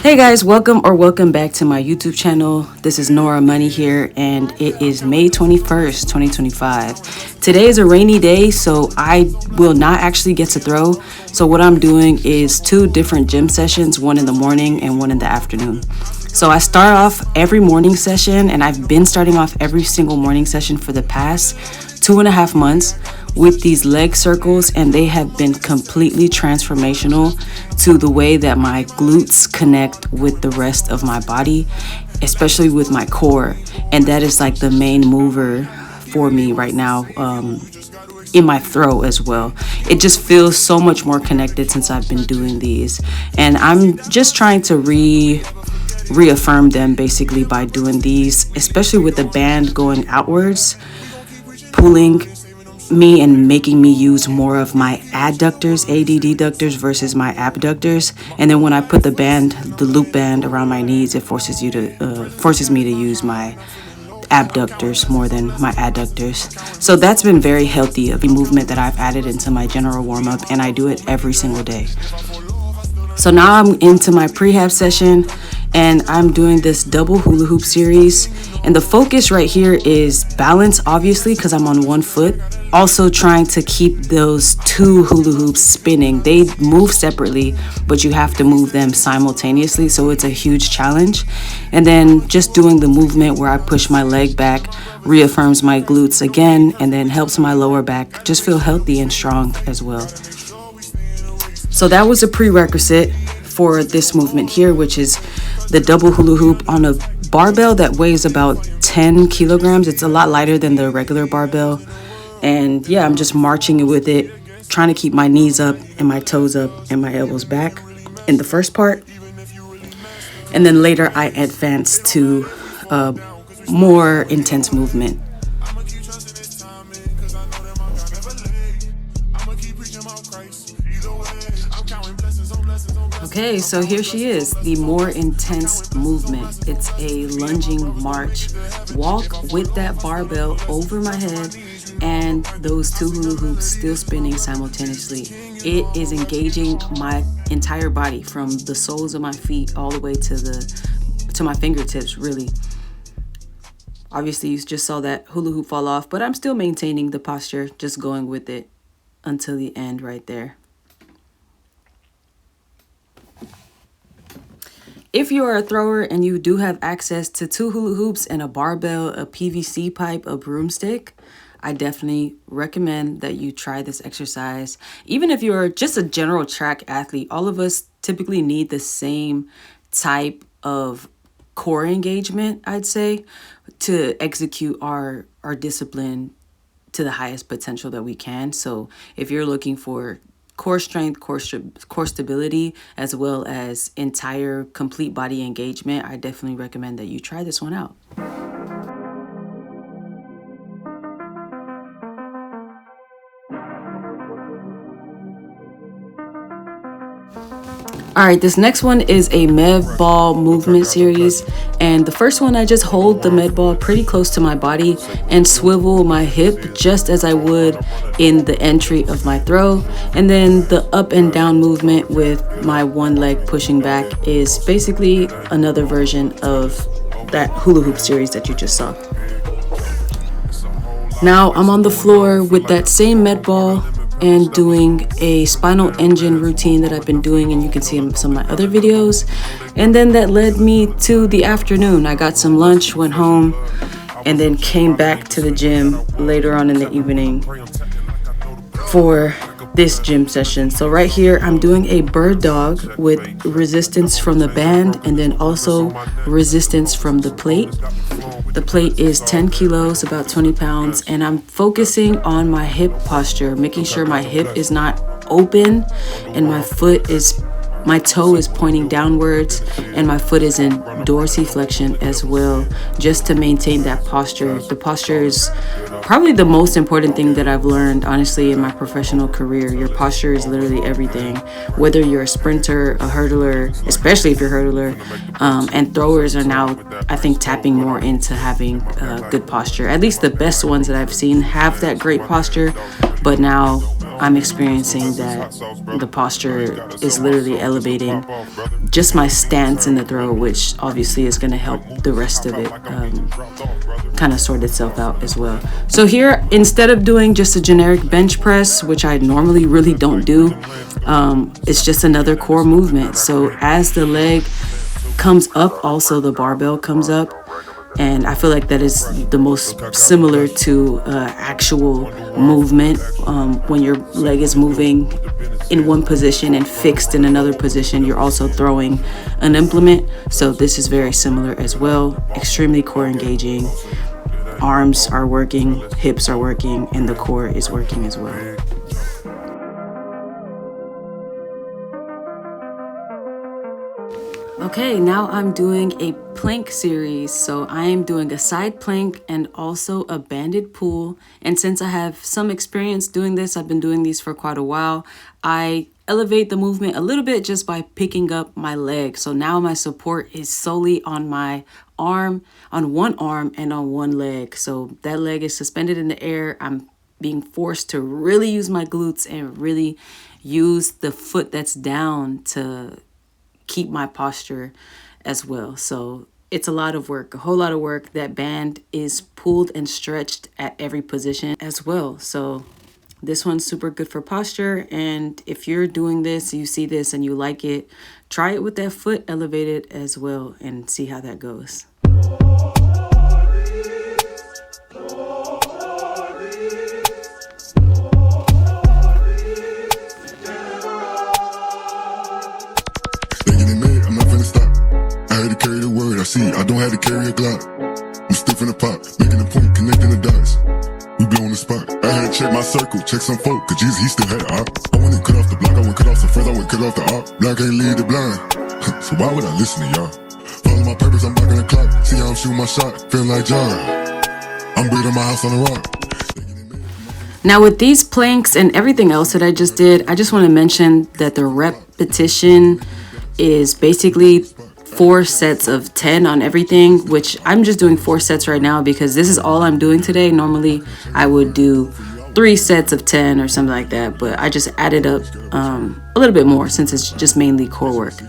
Hey guys, welcome back to my YouTube channel. This is Nora Money here, and it is May 21st, 2025. Today is a rainy day, so I will not actually get to throw. So what I'm doing is 2 different gym sessions, one in the morning and one in the afternoon. So I start off every morning session, and I've been starting off every single morning session for the past 2.5 months with these leg circles, and they have been completely transformational to the way that my glutes connect with the rest of my body, especially with my core. And that is like the main mover for me right now, in my throw as well. It just feels so much more connected since I've been doing these, and I'm just trying to reaffirm them basically by doing these, especially with the band going outwards, pulling me and making me use more of my adductors, adductors versus my abductors. And then when I put the loop band around my knees, it forces me to use my abductors more than my adductors. So that's been very healthy of a movement that I've added into my general warm-up, and I do it every single day. So now I'm into my pre-hab session, and I'm doing this double hula hoop series. And the focus right here is balance, obviously, because I'm on one foot. Also trying to keep those 2 hula hoops spinning. They move separately, but you have to move them simultaneously, so it's a huge challenge. And then just doing the movement where I push my leg back reaffirms my glutes again, and then helps my lower back just feel healthy and strong as well. So that was a prerequisite for this movement here, which is the double hula hoop on a barbell that weighs about 10 kilograms. It's a lot lighter than the regular barbell. And yeah, I'm just marching with it, trying to keep my knees up and my toes up and my elbows back in the first part. And then later I advance to a more intense movement. Okay, so here she is, the more intense movement. It's a lunging march. Walk with that barbell over my head and those 2 hula hoops still spinning simultaneously. It is engaging my entire body from the soles of my feet all the way to my fingertips, really. Obviously, you just saw that hula hoop fall off, but I'm still maintaining the posture, just going with it until the end right there. If you are a thrower and you do have access to 2 hula hoops and a barbell, a PVC pipe, a broomstick, I definitely recommend that you try this exercise. Even if you're just a general track athlete, all of us typically need the same type of core engagement, I'd say, to execute our discipline to the highest potential that we can. So if you're looking for core strength, core stability, as well as entire complete body engagement, I definitely recommend that you try this one out. All right, this next one is a med ball movement series, and the first one I just hold the med ball pretty close to my body and swivel my hip just as I would in the entry of my throw. And then the up and down movement with my one leg pushing back is basically another version of that hula hoop series that you just saw. Now I'm on the floor with that same med ball and doing a spinal engine routine that I've been doing, and you can see in some of my other videos. And then that led me to the afternoon. I got some lunch, went home, and then came back to the gym later on in the evening for this gym session. So right here, I'm doing a bird dog with resistance from the band and then also resistance from the plate. The plate is 10 kilos, about 20 pounds, and I'm focusing on my hip posture, making sure my hip is not open and my toe is pointing downwards and my foot is in dorsiflexion as well, just to maintain that posture. The posture is probably the most important thing that I've learned, honestly, in my professional career. Your posture is literally everything. Whether you're a sprinter, a hurdler, especially if you're a hurdler, and throwers are now, I think, tapping more into having good posture. At least the best ones that I've seen have that great posture, but now I'm experiencing that the posture is literally elevating just my stance in the throw, which obviously is going to help the rest of it kind of sort itself out as well. So here, instead of doing just a generic bench press, which I normally really don't do, it's just another core movement. So as the leg comes up, also the barbell comes up. And I feel like that is the most similar to actual movement, when your leg is moving in one position and fixed in another position. You're also throwing an implement. So this is very similar as well. Extremely core engaging. Arms are working, hips are working, and the core is working as well. Okay, now I'm doing a plank series. So I am doing a side plank and also a banded pull. And since I have some experience doing this, I've been doing these for quite a while, I elevate the movement a little bit just by picking up my leg. So now my support is solely on my arm, on one arm and on one leg. So that leg is suspended in the air. I'm being forced to really use my glutes and really use the foot that's down to keep my posture as well. So it's a lot of work, a whole lot of work. That band is pulled and stretched at every position as well. So this one's super good for posture. And if you're doing this, you see this and you like it, try it with that foot elevated as well and see how that goes. I don't have to carry a Glock. I'm stiff in the pot, making a point, connecting the dots. We blow on the spot. I had to check my circle, check some folk, cause Jesus, he still had a op. I went and cut off the block, I went cut off some friends, I went cut off the op. Black ain't lead the blind, so why would I listen to y'all? Follow my purpose, I'm blocking the clock. See how I'm shooting my shot, feeling like John. I'm building my house on the rock. Now with these planks and everything else that I just did, I just want to mention that the repetition is basically 4 sets of 10 on everything, which I'm just doing 4 sets right now because this is all I'm doing today. Normally I would do 3 sets of 10 or something like that, but I just added up a little bit more since it's just mainly core work.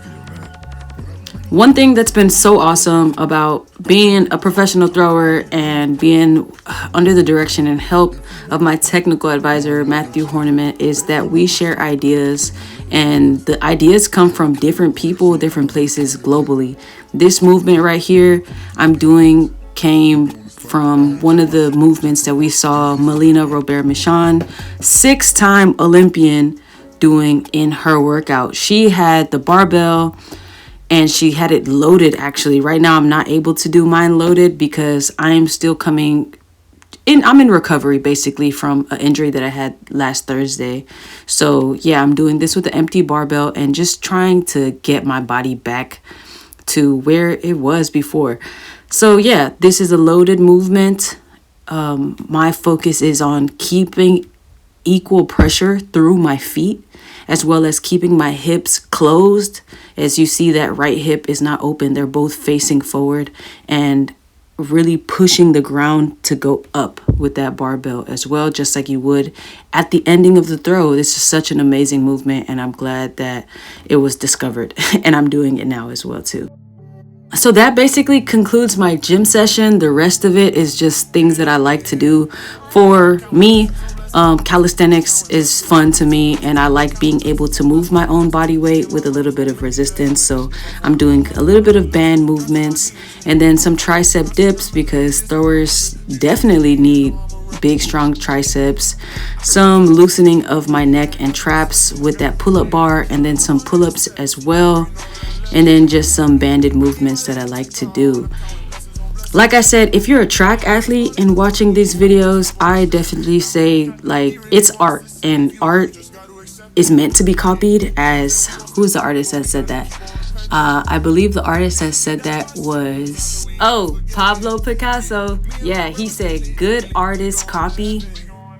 One thing that's been so awesome about being a professional thrower and being under the direction and help of my technical advisor, Matthew Horniman, is that we share ideas, and the ideas come from different people, different places globally. This movement right here I'm doing came from one of the movements that we saw Melina Robert-Michon, 6-time Olympian, doing in her workout. She had the barbell and she had it loaded. Actually, right now I'm not able to do mine loaded because I'm still coming in. I'm in recovery basically from an injury that I had last Thursday. So yeah, I'm doing this with the empty barbell and just trying to get my body back to where it was before. So yeah, this is a loaded movement. My focus is on keeping equal pressure through my feet, as well as keeping my hips closed. As you see, that right hip is not open. They're both facing forward, and really pushing the ground to go up with that barbell as well, just like you would at the ending of the throw. This is such an amazing movement, and I'm glad that it was discovered and I'm doing it now as well too. So that basically concludes my gym session. The rest of it is just things that I like to do for me. Calisthenics is fun to me, and I like being able to move my own body weight with a little bit of resistance. So I'm doing a little bit of band movements and then some tricep dips, because throwers definitely need big, strong triceps. Some loosening of my neck and traps with that pull-up bar, and then some pull-ups as well. And then just some banded movements that I like to do. Like I said, if you're a track athlete and watching these videos, I definitely say, like, it's art, and art is meant to be copied. As who's the artist that said that? I believe the artist that said that was, Pablo Picasso. Yeah, he said good artists copy,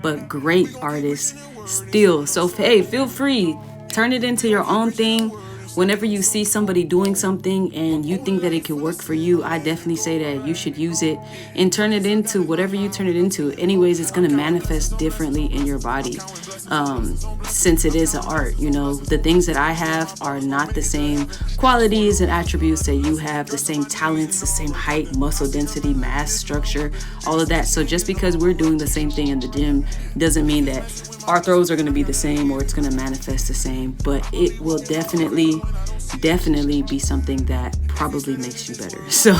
but great artists steal. So hey, feel free, turn it into your own thing. Whenever you see somebody doing something and you think that it could work for you, I definitely say that you should use it and turn it into whatever you turn it into. Anyways, it's going to manifest differently in your body. Since it is an art, you know, the things that I have are not the same qualities and attributes that you have, the same talents, the same height, muscle density, mass structure, all of that. So just because we're doing the same thing in the gym doesn't mean that our throws are going to be the same or it's going to manifest the same, but it will definitely be something that probably makes you better. So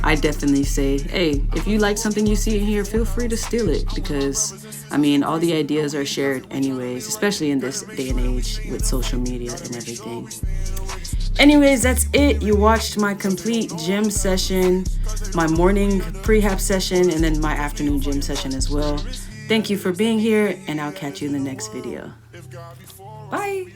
I definitely say, hey, if you like something you see in here, feel free to steal it, because I mean, all the ideas are shared anyways, especially in this day and age with social media and everything. Anyways, that's it. You watched my complete gym session, my morning pre-hab session, and then my afternoon gym session as well. Thank you for being here, and I'll catch you in the next video. Bye.